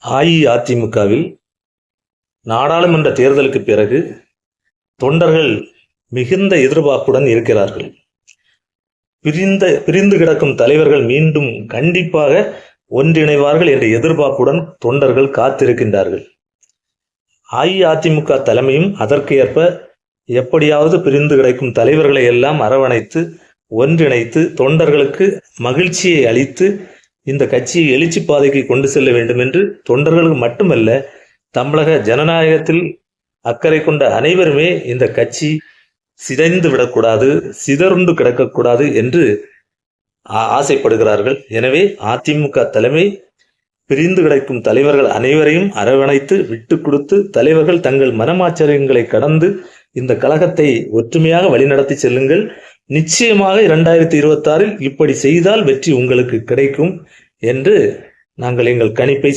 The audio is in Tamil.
அஇஅதிமுகவில் நாடாளுமன்ற தேர்தலுக்கு பிறகு தொண்டர்கள் மிகுந்த எதிர்பார்ப்புடன் இருக்கிறார்கள். பிரிந்து கிடக்கும் தலைவர்கள் மீண்டும் கண்டிப்பாக ஒன்றிணைவார்கள் என்ற எதிர்பார்ப்புடன் தொண்டர்கள் காத்திருக்கின்றார்கள். அஇஅதிமுக தலைமையும் அதற்கு ஏற்ப எப்படியாவது பிரிந்து கிடக்கும் தலைவர்களை எல்லாம் அரவணைத்து ஒன்றிணைத்து தொண்டர்களுக்கு மகிழ்ச்சியை அளித்து இந்த கட்சியை எழுச்சி பாதைக்கு கொண்டு செல்ல வேண்டும் என்று தொண்டர்களுக்கு மட்டுமல்ல, தமிழக ஜனநாயகத்தில் அக்கறை கொண்ட அனைவருமே இந்த கட்சி சிதைந்து விடக்கூடாது, சிதறுண்டு கிடக்கக்கூடாது என்று ஆசைப்படுகிறார்கள். எனவே அதிமுக தலைமை பிரிந்து கிடக்கும் தலைவர்கள் அனைவரையும் அரவணைத்து விட்டு கொடுத்து தலைவர்கள் தங்கள் மனமாச்சரியங்களை கடந்து இந்த கழகத்தை ஒற்றுமையாக வழிநடத்தி செல்லுங்கள். நிச்சயமாக 2026 இப்படி செய்தால் வெற்றி உங்களுக்கு கிடைக்கும் என்று நாங்கள் எங்கள் கணிப்பை